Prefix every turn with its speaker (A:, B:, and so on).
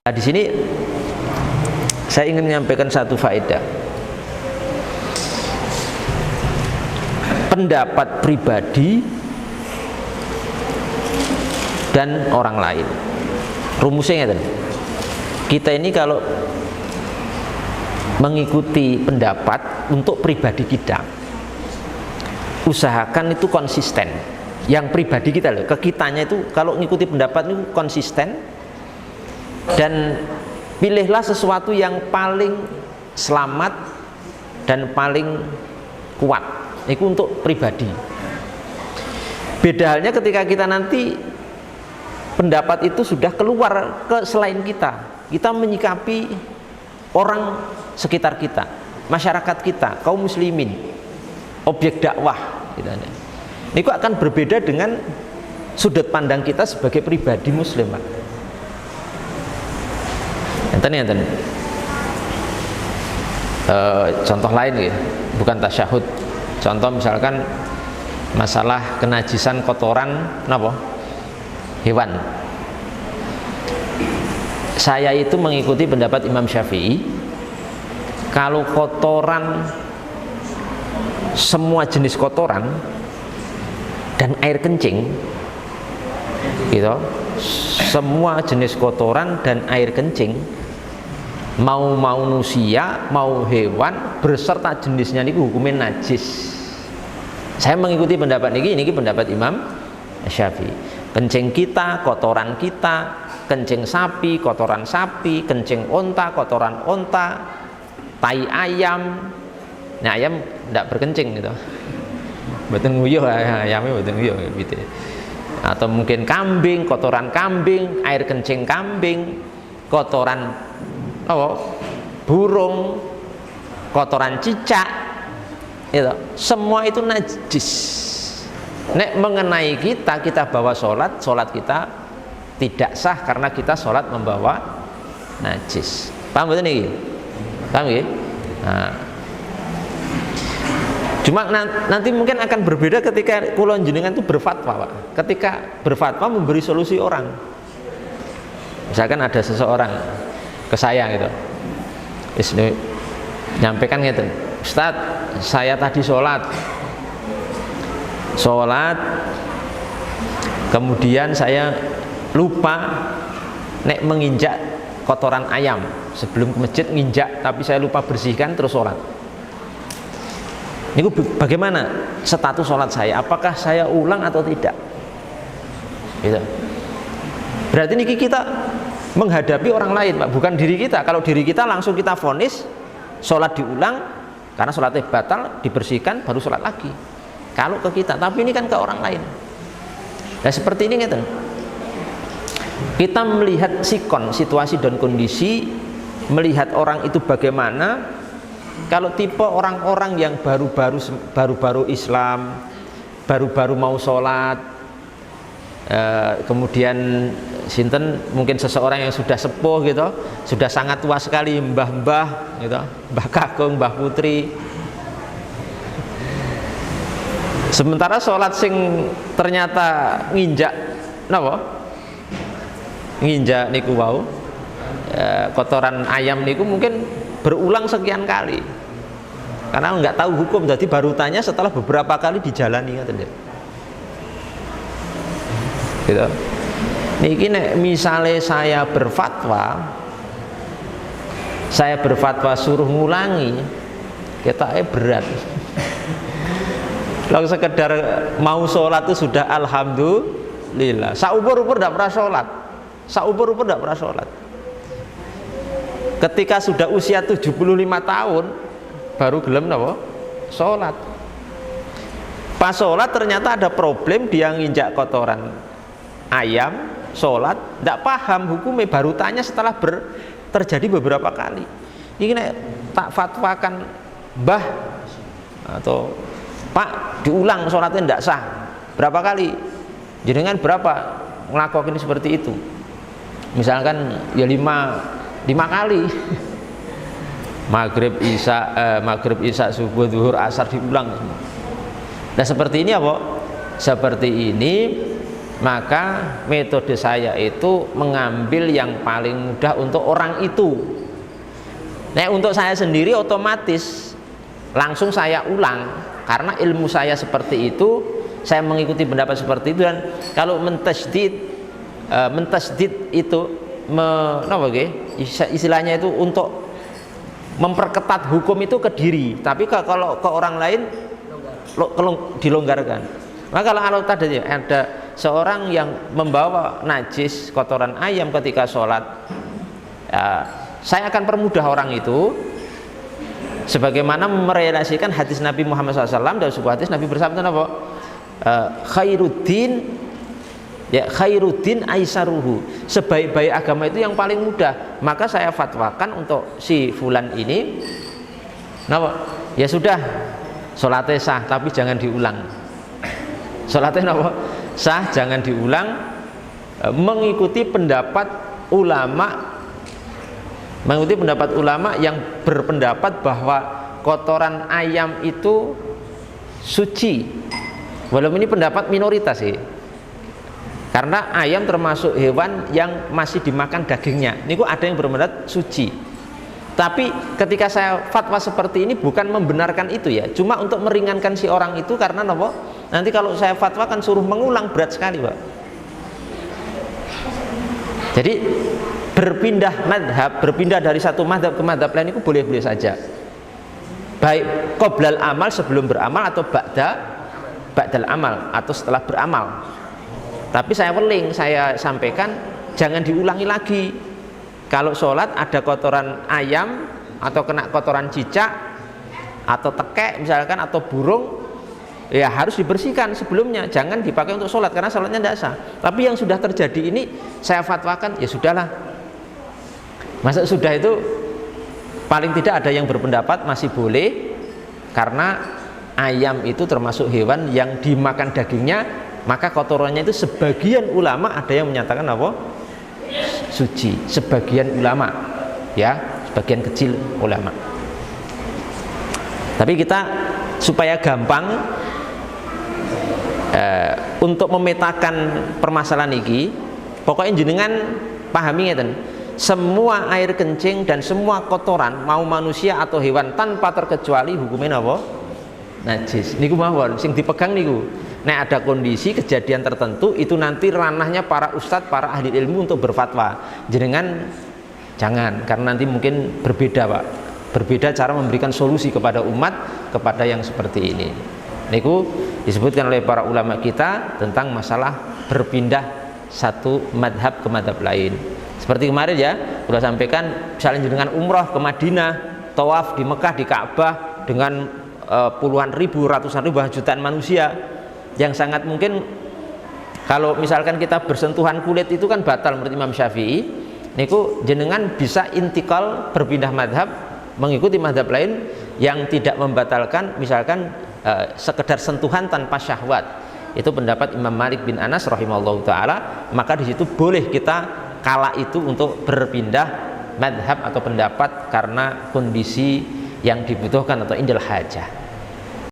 A: Nah, di sini saya ingin menyampaikan satu faedah. Pendapat pribadi dan orang lain. Rumusnya ngeten. Kita ini kalau mengikuti pendapat untuk pribadi kita, usahakan itu konsisten. Yang pribadi kita loh, ke kitanya itu kalau mengikuti pendapat itu konsisten. Dan pilihlah sesuatu yang paling selamat dan paling kuat. Itu untuk pribadi. Beda halnya ketika kita nanti pendapat itu sudah keluar ke selain kita. Kita menyikapi orang sekitar kita, masyarakat kita, kaum muslimin, objek dakwah. Itu akan berbeda dengan sudut pandang kita sebagai pribadi muslim. Contoh lain ya, bukan tasyahud. Contoh misalkan masalah kenajisan kotoran hewan. Saya itu mengikuti pendapat Imam Syafi'i, kalau kotoran, semua jenis kotoran dan air kencing gitu, semua jenis kotoran dan air kencing, mau manusia mau hewan beserta jenisnya niku hukumnya najis. Saya mengikuti pendapat ini pendapat Imam Syafi'i. Kencing kita, kotoran kita, kencing sapi, kotoran sapi, kencing onta, kotoran onta, tai ayam. Nah, ayam tidak berkencing gitu. Mboten nguyuh, ayamnya mboten nguyuh gitu. Atau mungkin kambing, kotoran kambing, air kencing kambing, kotoran burung, kotoran cicak, itu semua itu najis. Nek mengenai kita bawa sholat kita tidak sah karena kita sholat membawa najis. Paham betul nih? Paham ya? Nah, cuma nanti mungkin akan berbeda ketika kula jenengan itu berfatwa, Pak. Ketika berfatwa memberi solusi orang. Misalkan ada seseorang ke saya gitu, nyampaikan gitu, Ustaz, saya tadi sholat, kemudian saya lupa nek menginjak kotoran ayam sebelum ke masjid, nginjak tapi saya lupa bersihkan terus sholat. Ini bagaimana status sholat saya? Apakah saya ulang atau tidak? Gitu. Berarti ini kita menghadapi orang lain, Pak, bukan diri kita. Kalau diri kita langsung kita vonis sholat diulang karena sholatnya batal, dibersihkan baru sholat lagi. Kalau ke kita, tapi ini kan ke orang lain. Nah seperti ini gitu. Kita melihat sikon, situasi dan kondisi, melihat orang itu bagaimana. Kalau tipe orang-orang yang baru-baru Islam, baru-baru mau sholat, kemudian sinten mungkin seseorang yang sudah sepuh gitu, sudah sangat tua sekali, mbah-mbah gitu, Mbah Kakung, Mbah Putri. Sementara sholat sing ternyata nginjak nginjak niku wau, kotoran ayam niku mungkin berulang sekian kali karena nggak tahu hukum, jadi baru tanya setelah beberapa kali dijalani gitu. Niki nek misale saya berfatwa suruh ngulangi, ketake berat. Kalau sekedar mau sholat itu sudah alhamdulillah. Saumur-umur tidak pernah sholat. Ketika sudah usia 75 tahun baru gelem sholat. Pas sholat ternyata ada problem, dia nginjak kotoran ayam, sholat tidak paham hukumnya, baru tanya setelah terjadi beberapa kali. Ini tak fatwakan, Mbah atau Pak, diulang sholatnya tidak sah. Berapa kali? Jenengan berapa ngelakuin seperti itu? Misalkan ya 5 kali. Maghrib isya subuh zuhur asar diulang. Nah seperti ini apa? Seperti ini maka metode saya itu mengambil yang paling mudah untuk orang itu. Nah, untuk saya sendiri otomatis langsung saya ulang karena ilmu saya seperti itu, saya mengikuti pendapat seperti itu. Dan kalau mentasdid itu istilahnya itu untuk memperketat hukum itu ke diri, tapi kalau ke orang lain dilonggarkan. Maka kalau tadi ada seorang yang membawa najis kotoran ayam ketika sholat, saya akan permudah orang itu sebagaimana merealisasikan hadis Nabi Muhammad SAW. Dalam sebuah hadis Nabi bersabda apa? Khairuddin aisaruhu, sebaik-baik agama itu yang paling mudah. Maka saya fatwakan untuk si fulan ini, ya sudah, sholatnya sah tapi jangan diulang. Sholatnya sah, jangan diulang, mengikuti pendapat ulama yang berpendapat bahwa kotoran ayam itu suci. Walaupun ini pendapat minoritas sih, karena ayam termasuk hewan yang masih dimakan dagingnya. Ini kok ada yang berpendapat suci. Tapi ketika saya fatwa seperti ini bukan membenarkan itu ya, cuma untuk meringankan si orang itu, karena nanti kalau saya fatwa kan suruh mengulang berat sekali, Pak. Jadi berpindah dari satu madhab ke madhab lain itu boleh-boleh saja, baik qoblal amal, sebelum beramal, atau ba'dal amal, atau setelah beramal. Tapi saya sampaikan jangan diulangi lagi. Kalau sholat ada kotoran ayam atau kena kotoran cicak atau tekek misalkan atau burung, ya harus dibersihkan sebelumnya, jangan dipakai untuk sholat karena sholatnya tidak sah. Tapi yang sudah terjadi ini saya fatwakan, ya sudahlah. Masa sudah itu paling tidak ada yang berpendapat masih boleh, karena ayam itu termasuk hewan yang dimakan dagingnya, maka kotorannya itu sebagian ulama ada yang menyatakan suci, sebagian ulama ya, sebagian kecil ulama. Tapi kita supaya gampang untuk memetakan permasalahan ini, pokoknya jenengan pahami ngeten, semua air kencing dan semua kotoran mau manusia atau hewan tanpa terkecuali hukumnya najis. Niku mawon sing dipegang niku. Nek ada kondisi kejadian tertentu itu nanti ranahnya para ustadz, para ahli ilmu untuk berfatwa. Jenengan jangan, karena nanti mungkin berbeda, Pak. Berbeda cara memberikan solusi kepada umat kepada yang seperti ini. Niku disebutkan oleh para ulama kita tentang masalah berpindah satu madhab ke madhab lain. Seperti kemarin ya, sudah sampaikan misalnya jenengan umroh ke Madinah, tawaf di Mekah, di Ka'bah dengan puluhan ribu, ratusan ribu, jutaan manusia, yang sangat mungkin kalau misalkan kita bersentuhan kulit itu kan batal menurut Imam Syafi'i. Niku jenengan bisa intikal berpindah madhab mengikuti madhab lain yang tidak membatalkan, misalkan sekedar sentuhan tanpa syahwat. Itu pendapat Imam Malik bin Anas rahimahullah taala. Maka di situ boleh kita kala itu untuk berpindah madhab atau pendapat karena kondisi yang dibutuhkan atau indal hajah.